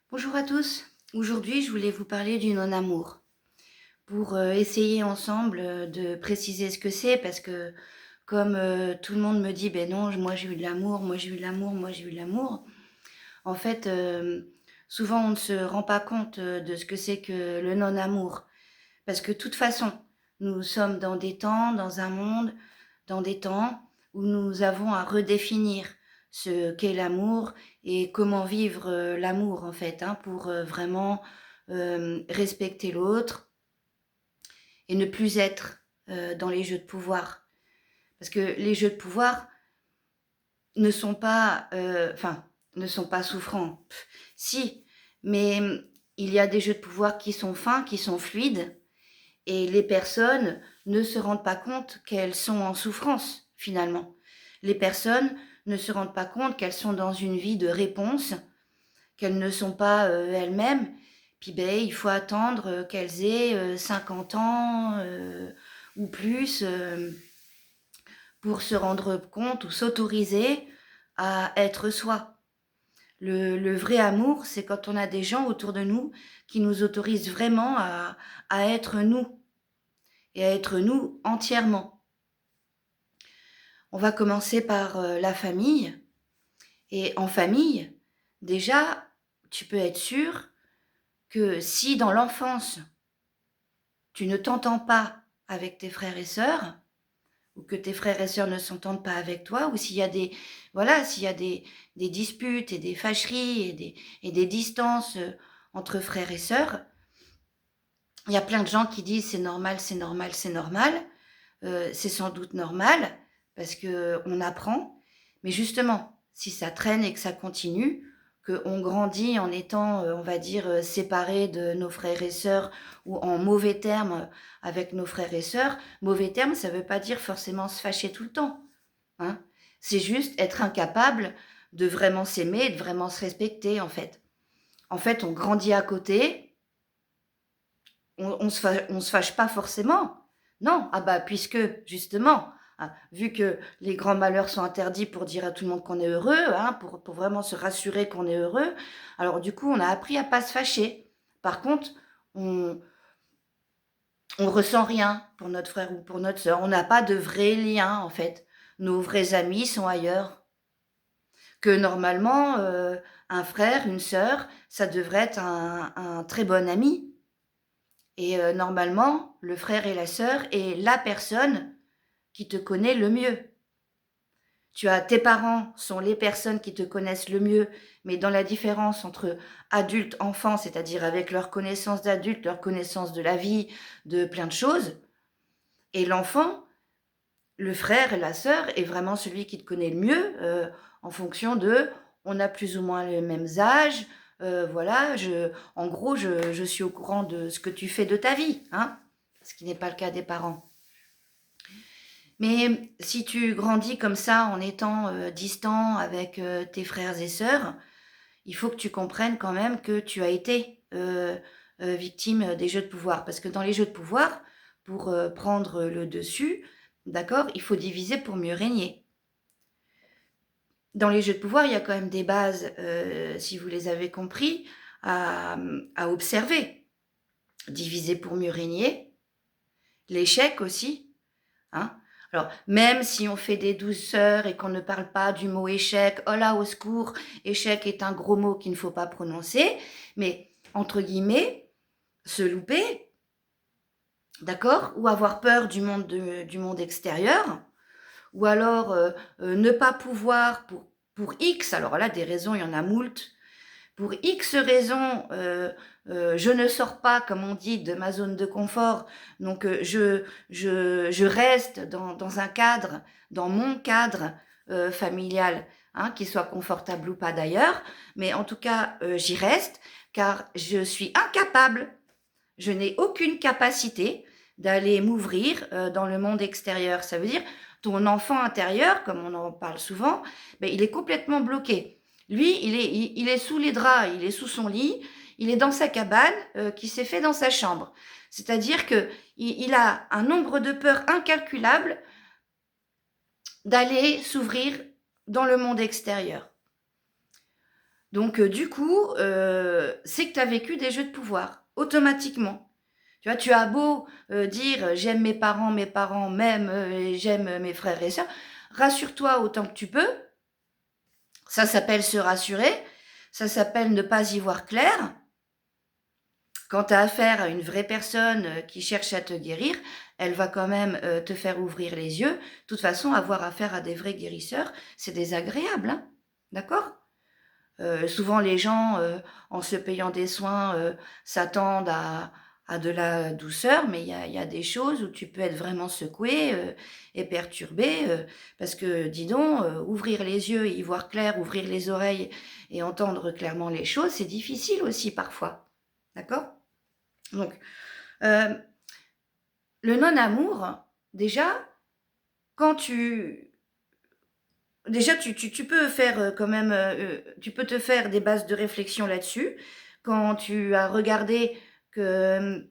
Bonjour à tous. Aujourd'hui, je voulais vous parler du non-amour pour essayer ensemble de préciser ce que c'est parce que comme tout le monde me dit, ben non, moi j'ai eu de l'amour, moi j'ai eu de l'amour, moi j'ai eu de l'amour. En fait, souvent on ne se rend pas compte de ce que c'est que le non-amour parce que de toute façon, nous sommes dans des temps, dans un monde, dans des temps où nous avons à redéfinir ce qu'est l'amour et comment vivre l'amour en fait, hein, pour vraiment respecter l'autre et ne plus être dans les jeux de pouvoir. Parce que les jeux de pouvoir ne sont pas, ne sont pas souffrants. Si, mais il y a des jeux de pouvoir qui sont fins, qui sont fluides, et les personnes ne se rendent pas compte qu'elles sont en souffrance, finalement. Les personnes ne se rendent pas compte qu'elles sont dans une vie de réponse, qu'elles ne sont pas elles-mêmes. Puis ben, il faut attendre qu'elles aient 50 ans ou plus pour se rendre compte ou s'autoriser à être soi. Le vrai amour, c'est quand on a des gens autour de nous qui nous autorisent vraiment à être nous et à être nous entièrement. On va commencer par la famille. Et en famille, déjà, tu peux être sûr que si dans l'enfance, tu ne t'entends pas avec tes frères et sœurs, ou que tes frères et sœurs ne s'entendent pas avec toi, ou s'il y a des, voilà, s'il y a des disputes et des fâcheries et des distances entre frères et sœurs, il y a plein de gens qui disent c'est normal, c'est normal, c'est normal. C'est sans doute normal parce que on apprend. Mais justement, si ça traîne et que ça continue, qu'on grandit en étant, on va dire, séparés de nos frères et sœurs ou en mauvais termes avec nos frères et sœurs, mauvais termes, ça ne veut pas dire forcément se fâcher tout le temps. Hein. C'est juste être incapable de vraiment s'aimer et de vraiment se respecter, en fait. En fait, on grandit à côté, on se fâche pas forcément. Non, ah bah puisque justement, hein, vu que les grands malheurs sont interdits pour dire à tout le monde qu'on est heureux, hein, pour vraiment se rassurer qu'on est heureux, alors du coup on a appris à pas se fâcher. Par contre, on, on ressent rien pour notre frère ou pour notre sœur. On n'a pas de vrais liens en fait. Nos vrais amis sont ailleurs. Que normalement, un frère, une sœur, ça devrait être un très bon ami. Et normalement, le frère et la sœur est la personne qui te connaît le mieux. Tu as tes parents sont les personnes qui te connaissent le mieux, mais dans la différence entre adulte, enfant, c'est-à-dire avec leur connaissance d'adulte, leur connaissance de la vie, de plein de choses, et l'enfant, le frère et la sœur est vraiment celui qui te connaît le mieux en fonction de, on a plus ou moins les mêmes âges, voilà, en gros, je suis au courant de ce que tu fais de ta vie, hein, ce qui n'est pas le cas des parents. Mais si tu grandis comme ça en étant distant avec tes frères et sœurs, il faut que tu comprennes quand même que tu as été victime des jeux de pouvoir. Parce que dans les jeux de pouvoir, pour prendre le dessus, d'accord, il faut diviser pour mieux régner. Dans les jeux de pouvoir, il y a quand même des bases, si vous les avez compris, à observer. Diviser pour mieux régner, l'échec aussi, hein. Alors, même si on fait des douceurs et qu'on ne parle pas du mot échec, oh là, au secours, échec est un gros mot qu'il ne faut pas prononcer, mais entre guillemets, se louper, d'accord, ou avoir peur du monde extérieur, ou alors ne pas pouvoir pour X, alors là, des raisons, il y en a moult, pour X raisons, je ne sors pas, comme on dit, de ma zone de confort. Donc, je reste dans un cadre, dans mon cadre familial, hein, qu'il soit confortable ou pas d'ailleurs. Mais en tout cas, j'y reste, car je suis incapable, je n'ai aucune capacité d'aller m'ouvrir dans le monde extérieur. Ça veut dire, ton enfant intérieur, comme on en parle souvent, ben, il est complètement bloqué. Lui, il est sous les draps, il est sous son lit, il est dans sa cabane qui s'est fait dans sa chambre. C'est-à-dire que il a un nombre de peurs incalculable d'aller s'ouvrir dans le monde extérieur. Donc du coup, c'est que tu as vécu des jeux de pouvoir, automatiquement. Tu vois, tu as beau, dire: «J'aime mes parents m'aiment, j'aime mes frères et sœurs». Rassure-toi autant que tu peux, ça s'appelle se rassurer, ça s'appelle ne pas y voir clair. Quand tu as affaire à une vraie personne, qui cherche à te guérir, elle va quand même, te faire ouvrir les yeux. De toute façon, avoir affaire à des vrais guérisseurs, c'est désagréable, hein, d'accord? Souvent les gens, en se payant des soins, s'attendent à de la douceur, mais il y a des choses où tu peux être vraiment secoué, et perturbé, parce que dis donc, ouvrir les yeux, y voir clair, ouvrir les oreilles et entendre clairement les choses, c'est difficile aussi parfois, d'accord? Donc, heu, le non-amour, déjà, quand tu déjà tu peux faire, quand même, tu peux te faire des bases de réflexion là-dessus. Quand tu as regardé que,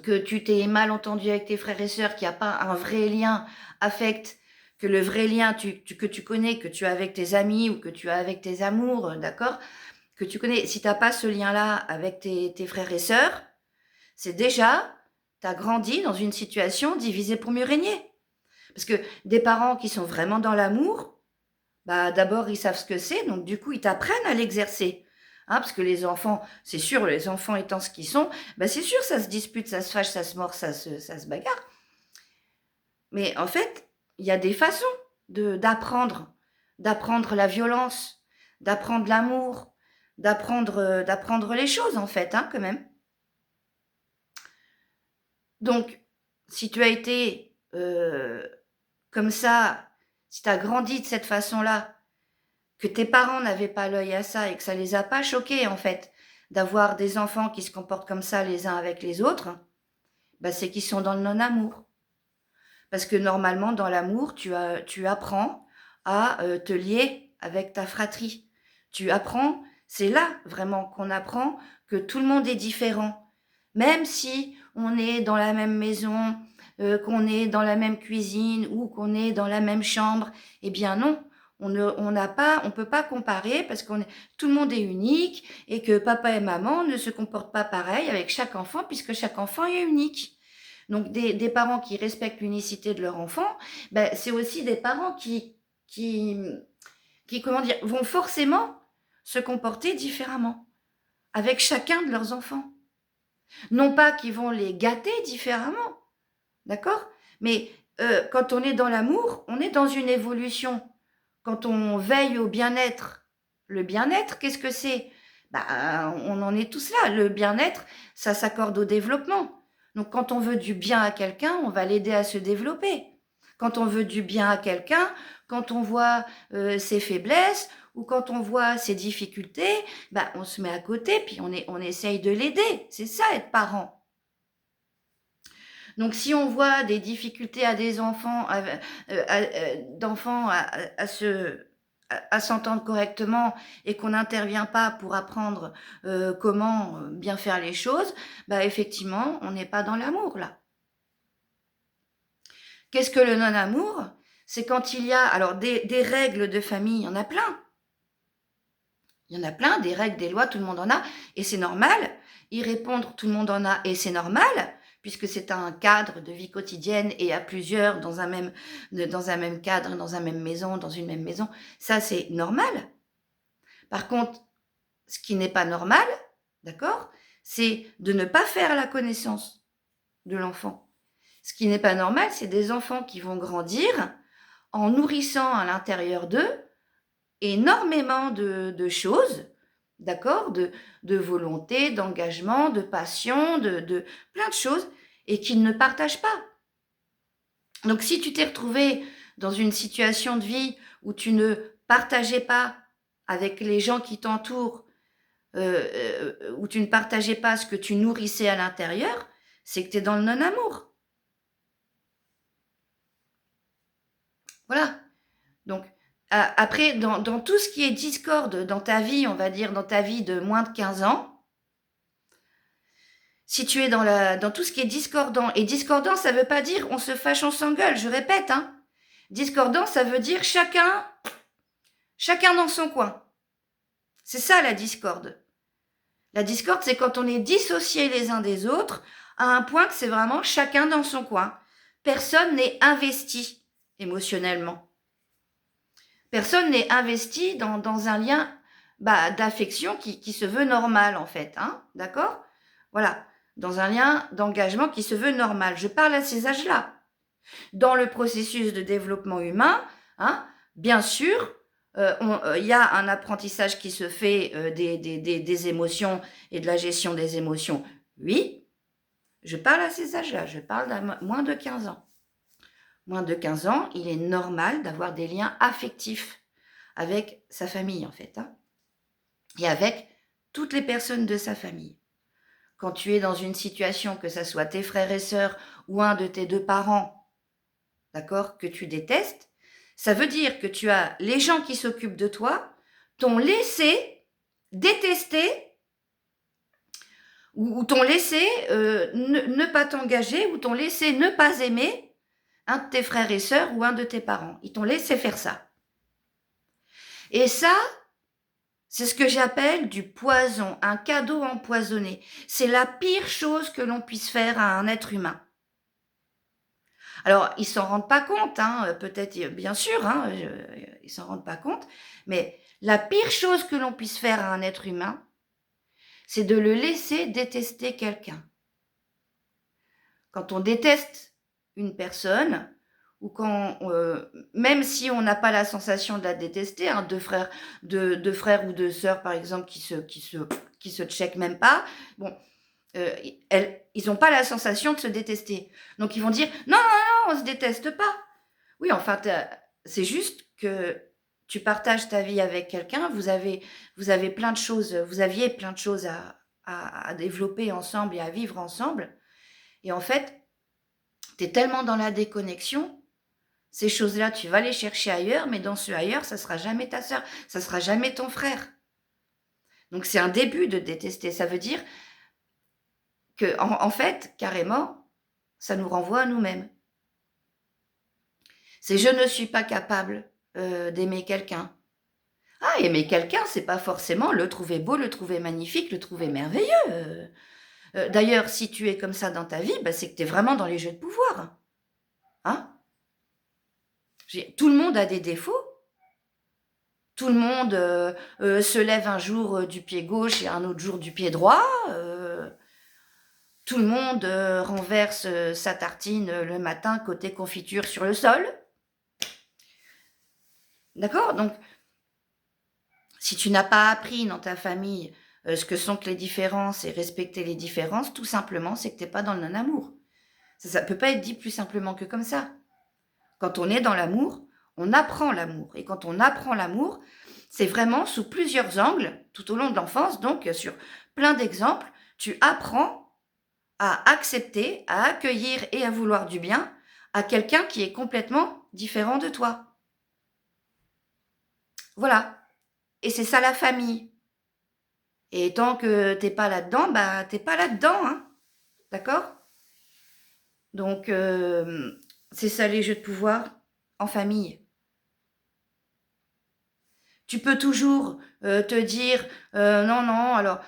que tu t'es mal entendu avec tes frères et sœurs, qu'il y a pas un vrai lien affect, que le vrai lien que tu connais, que tu as avec tes amis ou que tu as avec tes amours, d'accord? Que tu connais, si tu as pas ce lien-là avec tes frères et sœurs, c'est déjà, tu as grandi dans une situation divisée pour mieux régner. Parce que des parents qui sont vraiment dans l'amour, bah, d'abord, ils savent ce que c'est, donc du coup, ils t'apprennent à l'exercer. Hein, parce que les enfants, c'est sûr, les enfants étant ce qu'ils sont, bah, c'est sûr, ça se dispute, ça se fâche, ça se mord, ça se bagarre. Mais en fait, il y a des façons d'apprendre, d'apprendre la violence, d'apprendre l'amour, d'apprendre les choses, en fait, hein, quand même. Donc, si tu as été comme ça, si tu as grandi de cette façon-là, que tes parents n'avaient pas l'œil à ça et que ça les a pas choqués, en fait, d'avoir des enfants qui se comportent comme ça les uns avec les autres, bah, c'est qu'ils sont dans le non-amour. Parce que normalement, dans l'amour, tu apprends à te lier avec ta fratrie. Tu apprends, c'est là vraiment qu'on apprend que tout le monde est différent. Même si on est dans la même maison, qu'on est dans la même cuisine ou qu'on est dans la même chambre, eh bien non, on n'a pas, on peut pas comparer parce tout le monde est unique et que papa et maman ne se comportent pas pareil avec chaque enfant puisque chaque enfant est unique. Donc des parents qui respectent l'unicité de leur enfant, ben, c'est aussi des parents qui, comment dire, vont forcément se comporter différemment avec chacun de leurs enfants. Non pas qu'ils vont les gâter différemment, d'accord? Mais quand on est dans l'amour, on est dans une évolution. Quand on veille au bien-être, le bien-être, qu'est-ce que c'est? Bah, on en est tous là. Le bien-être, ça s'accorde au développement. Donc, quand on veut du bien à quelqu'un, on va l'aider à se développer. Quand on veut du bien à quelqu'un, quand on voit ses faiblesses ou quand on voit ses difficultés, bah, on se met à côté puis on essaye de l'aider. C'est ça être parent. Donc, si on voit des difficultés à des enfants, d'enfants à s'entendre correctement et qu'on n'intervient pas pour apprendre comment bien faire les choses, bah effectivement, on n'est pas dans l'amour là. Qu'est-ce que le non-amour? C'est quand il y a, alors des règles de famille, il y en a plein. Il y en a plein, des règles, des lois, tout le monde en a, et c'est normal. Y répondre, tout le monde en a, et c'est normal, puisque c'est un cadre de vie quotidienne et à plusieurs dans un même cadre, dans une même maison. Ça, c'est normal. Par contre, ce qui n'est pas normal, d'accord, c'est de ne pas faire la connaissance de l'enfant. Ce qui n'est pas normal, c'est des enfants qui vont grandir en nourrissant à l'intérieur d'eux énormément de choses, d'accord, de volonté, d'engagement, de passion, de plein de choses, et qu'ils ne partagent pas. Donc si tu t'es retrouvé dans une situation de vie où tu ne partageais pas avec les gens qui t'entourent, où tu ne partageais pas ce que tu nourrissais à l'intérieur, c'est que tu es dans le non-amour. Voilà. Donc, après, dans tout ce qui est discorde dans ta vie, on va dire dans ta vie de moins de 15 ans, si tu es dans tout ce qui est discordant, et discordant, ça veut pas dire on se fâche, on s'engueule, je répète, hein. Discordant, ça veut dire chacun dans son coin. C'est ça la discorde. La discorde, c'est quand on est dissociés les uns des autres à un point que c'est vraiment chacun dans son coin. Personne n'est investi émotionnellement. Personne n'est investi dans un lien d'affection qui se veut normal en fait. Hein, d'accord? Voilà, dans un lien d'engagement qui se veut normal. Je parle à ces âges-là. Dans le processus de développement humain, hein, bien sûr, y a un apprentissage qui se fait des émotions et de la gestion des émotions. Oui, je parle à ces âges-là, je parle d'à moins de 15 ans. Moins de 15 ans, il est normal d'avoir des liens affectifs avec sa famille, en fait, hein, et avec toutes les personnes de sa famille. Quand tu es dans une situation, que ce soit tes frères et sœurs ou un de tes deux parents, d'accord, que tu détestes, ça veut dire que tu as les gens qui s'occupent de toi, t'ont laissé détester ou t'ont laissé ne pas t'engager ou t'ont laissé ne pas aimer un de tes frères et sœurs ou un de tes parents. Ils t'ont laissé faire ça. Et ça, c'est ce que j'appelle du poison, un cadeau empoisonné. C'est la pire chose que l'on puisse faire à un être humain. Alors, ils s'en rendent pas compte, hein, peut-être, bien sûr, hein, ils s'en rendent pas compte, mais la pire chose que l'on puisse faire à un être humain, c'est de le laisser détester quelqu'un. Quand on déteste une personne, ou quand, même si on n'a pas la sensation de la détester, hein, deux frères ou deux sœurs, par exemple, qui se checkent même pas, bon, ils n'ont pas la sensation de se détester. Donc ils vont dire non, non, non, on se déteste pas. Oui, enfin, c'est juste que tu partages ta vie avec quelqu'un, vous avez plein de choses, vous aviez plein de choses à développer ensemble et à vivre ensemble. Et en fait, tu es tellement dans la déconnexion, ces choses-là, tu vas les chercher ailleurs, mais dans ce ailleurs, ça sera jamais ta sœur, ça sera jamais ton frère. Donc c'est un début de détester. Ça veut dire que, en fait, carrément, ça nous renvoie à nous-mêmes. C'est je ne suis pas capable d'aimer quelqu'un. Ah, aimer quelqu'un, c'est pas forcément le trouver beau, le trouver magnifique, le trouver merveilleux. D'ailleurs, si tu es comme ça dans ta vie, c'est que tu es vraiment dans les jeux de pouvoir. Hein? Tout le monde a des défauts. Tout le monde se lève un jour du pied gauche et un autre jour du pied droit. Tout le monde renverse sa tartine le matin côté confiture sur le sol. D'accord? Donc, si tu n'as pas appris dans ta famille ce que sont que les différences et respecter les différences, tout simplement, c'est que tu n'es pas dans le non-amour. Ça ne peut pas être dit plus simplement que comme ça. Quand on est dans l'amour, on apprend l'amour. Et quand on apprend l'amour, c'est vraiment sous plusieurs angles, tout au long de l'enfance, donc sur plein d'exemples, tu apprends à accepter, à accueillir et à vouloir du bien à quelqu'un qui est complètement différent de toi. Voilà. Et c'est ça la famille. Et tant que t'es pas là-dedans, t'es pas là-dedans, hein. D'accord? Donc, c'est ça les jeux de pouvoir en famille. Tu peux toujours te dire non, non, alors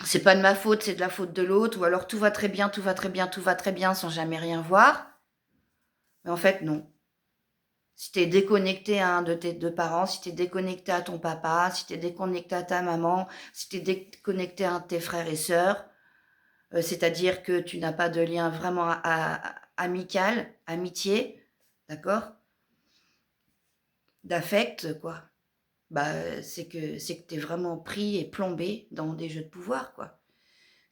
c'est pas de ma faute, c'est de la faute de l'autre, ou alors tout va très bien, tout va très bien, tout va très bien sans jamais rien voir. Mais en fait, non. Si tu es déconnecté à un de tes deux parents, si tu es déconnecté à ton papa, si tu es déconnecté à ta maman, si tu es déconnecté à un de tes frères et sœurs, c'est-à-dire que tu n'as pas de lien vraiment amical, amitié, d'accord? D'affect, quoi. C'est que tu es vraiment pris et plombé dans des jeux de pouvoir, quoi.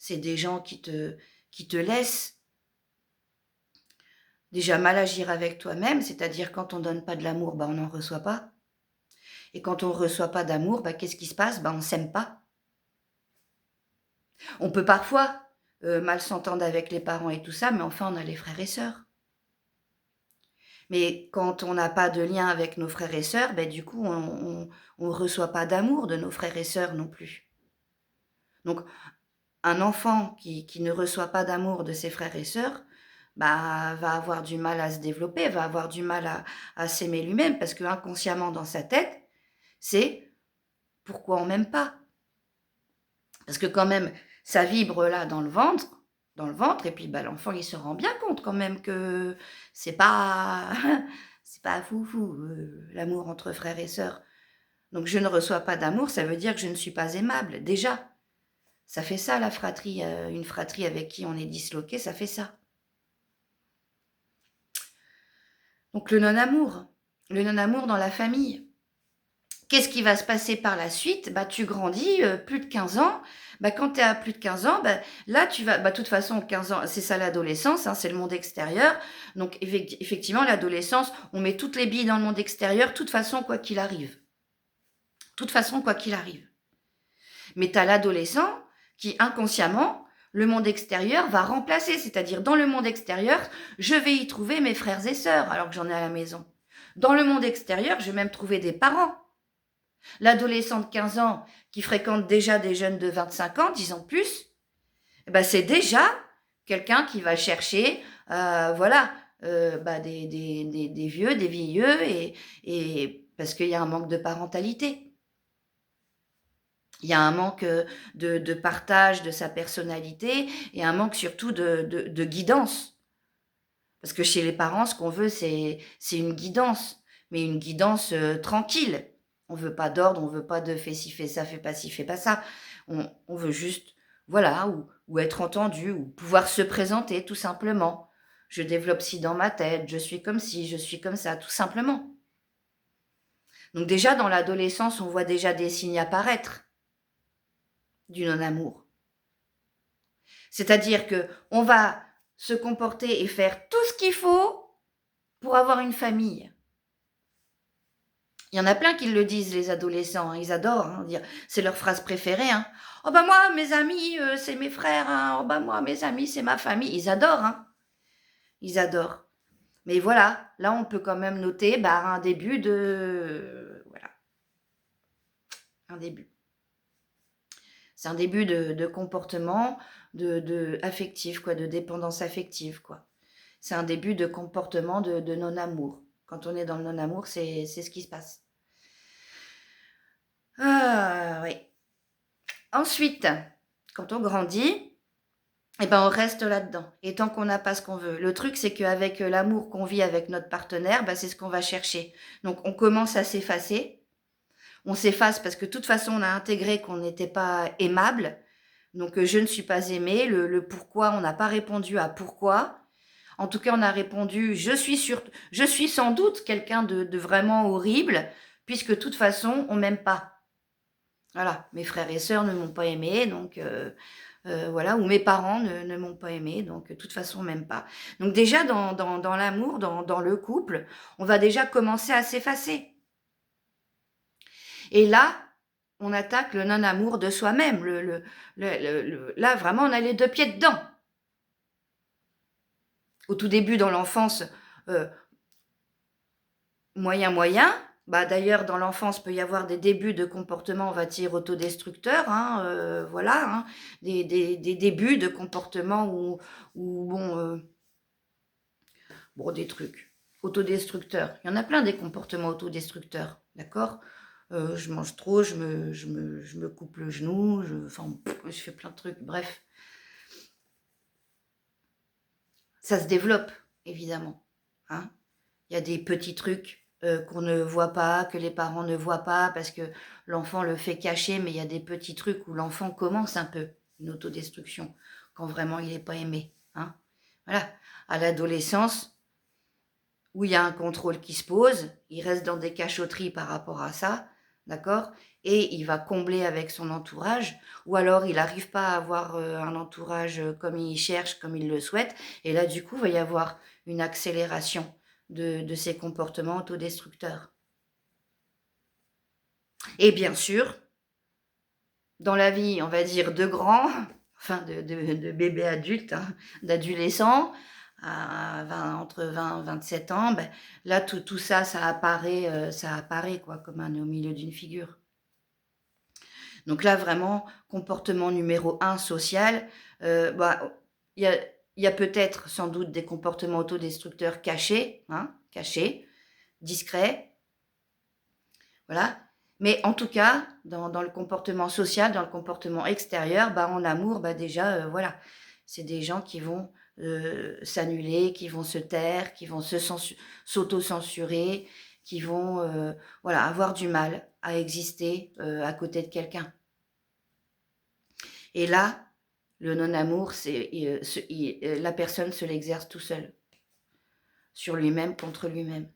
C'est des gens qui te laissent déjà mal agir avec toi-même, c'est-à-dire quand on donne pas de l'amour, on n'en reçoit pas. Et quand on ne reçoit pas d'amour, qu'est-ce qui se passe? On ne s'aime pas. On peut parfois mal s'entendre avec les parents et tout ça, mais enfin, on a les frères et sœurs. Mais quand on n'a pas de lien avec nos frères et sœurs, du coup, on ne reçoit pas d'amour de nos frères et sœurs non plus. Donc, un enfant qui ne reçoit pas d'amour de ses frères et sœurs, va avoir du mal à se développer, va avoir du mal à s'aimer lui-même, parce que inconsciemment dans sa tête, c'est pourquoi on m'aime pas. Parce que quand même, ça vibre là dans le ventre, et puis bah, l'enfant, il se rend bien compte quand même que c'est pas, c'est pas foufou, l'amour entre frères et sœurs. Donc je ne reçois pas d'amour, ça veut dire que je ne suis pas aimable, déjà. Ça fait ça, la fratrie, une fratrie avec qui on est disloqué, ça fait ça. Donc le non-amour dans la famille. Qu'est-ce qui va se passer par la suite? Bah, tu grandis, plus de 15 ans. Bah, quand tu es à plus de 15 ans, bah, là, tu vas... Bah, de toute façon, 15 ans, c'est ça l'adolescence, hein, c'est le monde extérieur. Donc, effectivement, l'adolescence, on met toutes les billes dans le monde extérieur, de toute façon, quoi qu'il arrive. De toute façon, quoi qu'il arrive. Mais tu as l'adolescent qui, inconsciemment, le monde extérieur va remplacer. C'est-à-dire, dans le monde extérieur, je vais y trouver mes frères et sœurs, alors que j'en ai à la maison. Dans le monde extérieur, je vais même trouver des parents. L'adolescent de 15 ans qui fréquente déjà des jeunes de 25 ans, 10 ans de plus, eh ben c'est déjà quelqu'un qui va chercher voilà, des vieux, des vieilleux, et parce qu'il y a un manque de parentalité. Il y a un manque de partage de sa personnalité et un manque surtout de guidance. Parce que chez les parents, ce qu'on veut, c'est une guidance, mais une guidance tranquille. On veut pas d'ordre, on veut pas de fais ci, fais ça, fais pas ci, fais pas ça. On veut juste, voilà, ou être entendu, ou pouvoir se présenter, tout simplement. Je développe ci dans ma tête, je suis comme ci, je suis comme ça, tout simplement. Donc déjà, dans l'adolescence, on voit déjà des signes apparaître du non-amour. C'est-à-dire que on va se comporter et faire tout ce qu'il faut pour avoir une famille. Il y en a plein qui le disent, les adolescents, hein, ils adorent, hein, dire, c'est leur phrase préférée. Hein. Oh bah moi, mes amis, c'est mes frères. Hein. Oh bah moi, mes amis, c'est ma famille. Ils adorent, hein. Ils adorent. Mais voilà, là, on peut quand même noter un début de... Voilà, un début. C'est un début de comportement affectif, quoi, de dépendance affective, quoi. C'est un début de comportement de non-amour. Quand on est dans le non-amour, c'est ce qui se passe. Ah, oui. Ensuite, quand on grandit, eh ben on reste là-dedans. Et tant qu'on n'a pas ce qu'on veut. Le truc, c'est qu'avec l'amour qu'on vit avec notre partenaire, c'est ce qu'on va chercher. Donc, on commence à s'effacer. On s'efface parce que de toute façon, on a intégré qu'on n'était pas aimable. Donc, je ne suis pas aimée. Le pourquoi, on n'a pas répondu à pourquoi. En tout cas, on a répondu, je suis sans doute quelqu'un de vraiment horrible, puisque de toute façon, on m'aime pas. Voilà, mes frères et sœurs ne m'ont pas aimé, donc voilà, ou mes parents ne m'ont pas aimé, donc de toute façon, on m'aime pas. Donc déjà, dans l'amour, dans le couple, on va déjà commencer à s'effacer. Et là, on attaque le non-amour de soi-même. Là, vraiment, on a les deux pieds dedans. Au tout début, dans l'enfance, moyen. D'ailleurs, dans l'enfance, peut y avoir des débuts de comportement, on va dire, autodestructeurs, hein, voilà, hein, des débuts de comportement bon, des trucs autodestructeurs. Il y en a plein des comportements autodestructeurs, d'accord? Je mange trop, je me coupe le genou, je fais plein de trucs, bref. Ça se développe, évidemment, hein. Il y a des petits trucs qu'on ne voit pas, que les parents ne voient pas, parce que l'enfant le fait cacher, mais il y a des petits trucs où l'enfant commence un peu une autodestruction, quand vraiment il n'est pas aimé. Hein. Voilà. À l'adolescence, où il y a un contrôle qui se pose, il reste dans des cachotteries par rapport à ça, d'accord? Et il va combler avec son entourage, ou alors il n'arrive pas à avoir un entourage comme il cherche, comme il le souhaite, et là, du coup, il va y avoir une accélération de ces comportements autodestructeurs. Et bien sûr, dans la vie, on va dire, de grands, enfin de bébés adultes, hein, d'adolescents, entre 20 et 27 ans, là, tout ça, ça apparaît quoi, comme au milieu d'une figure. Donc là, vraiment, comportement numéro 1, social, il y a peut-être, sans doute, des comportements autodestructeurs cachés, discrets, voilà. Mais en tout cas, dans le comportement social, dans le comportement extérieur, bah, en amour, bah, déjà, voilà, c'est des gens qui vont s'annuler, qui vont se taire, qui vont s'auto-censurer, qui vont voilà, avoir du mal à exister à côté de quelqu'un. Et là, le non-amour, la personne se l'exerce tout seul, sur lui-même, contre lui-même.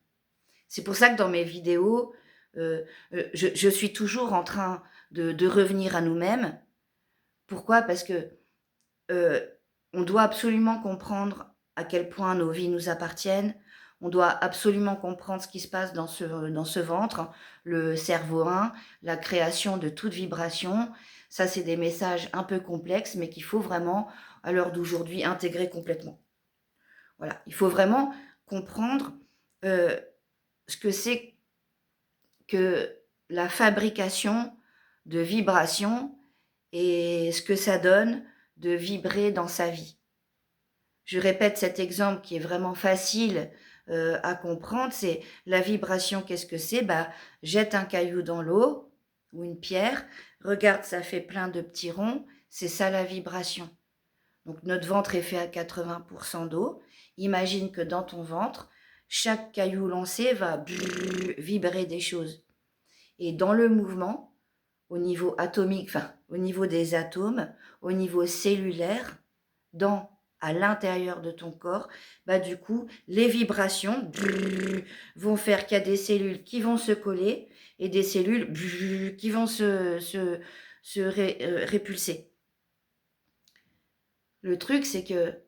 C'est pour ça que dans mes vidéos, je suis toujours en train de revenir à nous-mêmes. Pourquoi? Parce que on doit absolument comprendre à quel point nos vies nous appartiennent. On doit absolument comprendre ce qui se passe dans ce ventre, le cerveau 1, la création de toute vibration. Ça, c'est des messages un peu complexes, mais qu'il faut vraiment, à l'heure d'aujourd'hui, intégrer complètement. Voilà, il faut vraiment comprendre ce que c'est que la fabrication de vibrations et ce que ça donne de vibrer dans sa vie. Je répète cet exemple qui est vraiment facile à comprendre, c'est la vibration, qu'est-ce que c'est? Bah, jette un caillou dans l'eau ou une pierre, regarde, ça fait plein de petits ronds, c'est ça la vibration. Donc notre ventre est fait à 80% d'eau. Imagine que dans ton ventre, chaque caillou lancé va vibrer des choses. Et dans le mouvement, au niveau atomique, enfin au niveau des atomes, au niveau cellulaire, à l'intérieur de ton corps, bah du coup, les vibrations vont faire qu'il y a des cellules qui vont se coller et des cellules qui vont se répulser. Le truc, c'est que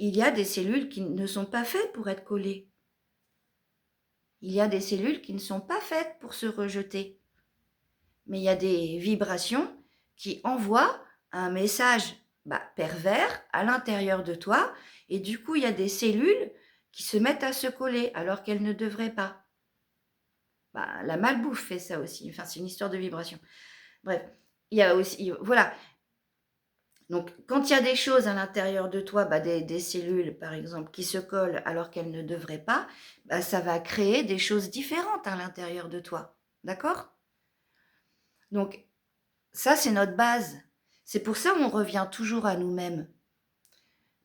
il y a des cellules qui ne sont pas faites pour être collées. Il y a des cellules qui ne sont pas faites pour se rejeter. Mais il y a des vibrations qui envoient un message pervers à l'intérieur de toi, et du coup, il y a des cellules qui se mettent à se coller alors qu'elles ne devraient pas. La malbouffe fait ça aussi. Enfin, c'est une histoire de vibration. Bref, il y a aussi, voilà. Donc, quand il y a des choses à l'intérieur de toi, des cellules, par exemple, qui se collent alors qu'elles ne devraient pas, ça va créer des choses différentes à l'intérieur de toi. D'accord? Donc, ça, c'est notre base. C'est pour ça qu'on revient toujours à nous-mêmes.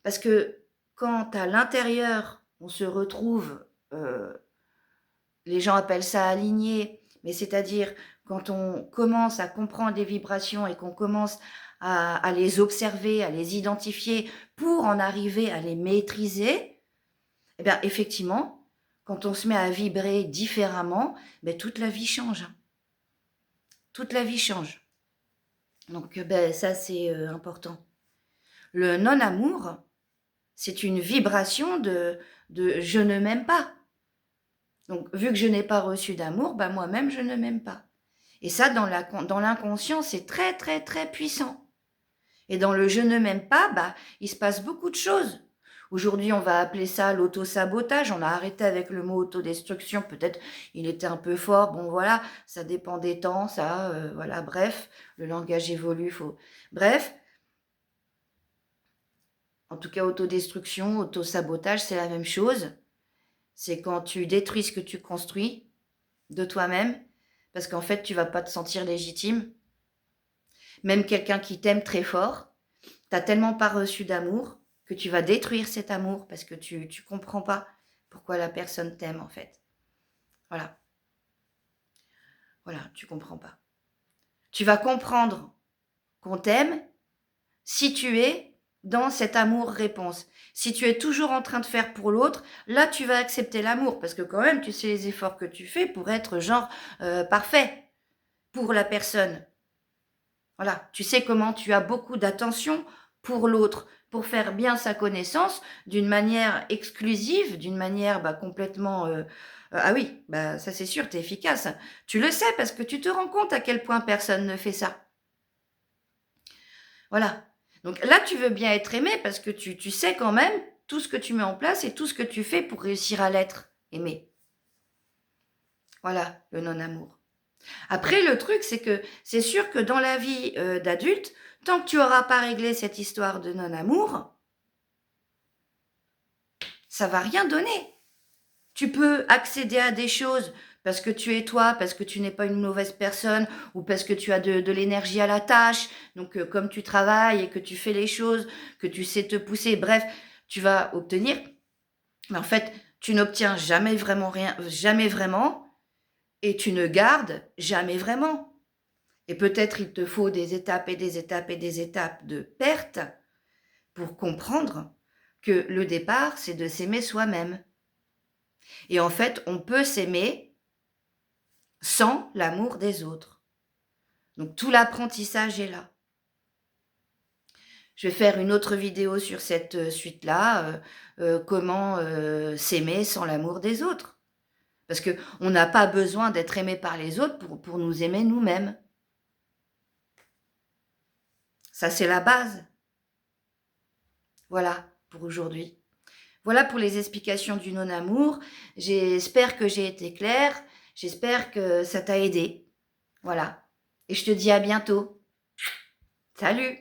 Parce que quand à l'intérieur, on se retrouve, les gens appellent ça aligné, mais c'est-à-dire quand on commence à comprendre les vibrations et qu'on commence à les observer, à les identifier pour en arriver à les maîtriser, eh bien effectivement, quand on se met à vibrer différemment, toute la vie change. Toute la vie change. Donc ça c'est important. Le non-amour, c'est une vibration de je ne m'aime pas. Donc, vu que je n'ai pas reçu d'amour, moi-même, je ne m'aime pas. Et ça, dans l'inconscient, c'est très, très, très puissant. Et dans le je ne m'aime pas, il se passe beaucoup de choses. Aujourd'hui, on va appeler ça l'auto-sabotage. On a arrêté avec le mot autodestruction. Peut-être il était un peu fort. Bon, voilà, ça dépend des temps, ça, voilà, bref, le langage évolue. Bref, en tout cas, autodestruction, auto-sabotage, c'est la même chose. C'est quand tu détruis ce que tu construis de toi-même, parce qu'en fait, tu vas pas te sentir légitime. Même quelqu'un qui t'aime très fort, t'as tellement pas reçu d'amour que tu vas détruire cet amour parce que tu comprends pas pourquoi la personne t'aime en fait. Voilà. Voilà, tu comprends pas. Tu vas comprendre qu'on t'aime si tu es dans cet amour-réponse. Si tu es toujours en train de faire pour l'autre, là tu vas accepter l'amour parce que quand même tu sais les efforts que tu fais pour être genre parfait pour la personne. Voilà, tu sais comment tu as beaucoup d'attention pour l'autre, pour faire bien sa connaissance d'une manière exclusive, d'une manière complètement... ah oui, ça c'est sûr, tu es efficace. Tu le sais parce que tu te rends compte à quel point personne ne fait ça. Voilà. Donc là, tu veux bien être aimé parce que tu sais quand même tout ce que tu mets en place et tout ce que tu fais pour réussir à l'être aimé. Voilà, le non-amour. Après, le truc, c'est que c'est sûr que dans la vie d'adulte, tant que tu n'auras pas réglé cette histoire de non-amour, ça va rien donner. Tu peux accéder à des choses parce que tu es toi, parce que tu n'es pas une mauvaise personne, ou parce que tu as de l'énergie à la tâche. Donc, comme tu travailles et que tu fais les choses, que tu sais te pousser, bref, tu vas obtenir. Mais en fait, tu n'obtiens jamais vraiment rien, jamais vraiment, et tu ne gardes jamais vraiment. Et peut-être il te faut des étapes et des étapes et des étapes de perte pour comprendre que le départ, c'est de s'aimer soi-même. Et en fait, on peut s'aimer sans l'amour des autres. Donc tout l'apprentissage est là. Je vais faire une autre vidéo sur cette suite-là, comment s'aimer sans l'amour des autres. Parce qu'on n'a pas besoin d'être aimé par les autres pour nous aimer nous-mêmes. Ça, c'est la base. Voilà pour aujourd'hui. Voilà pour les explications du non-amour. J'espère que j'ai été claire. J'espère que ça t'a aidé. Voilà. Et je te dis à bientôt. Salut!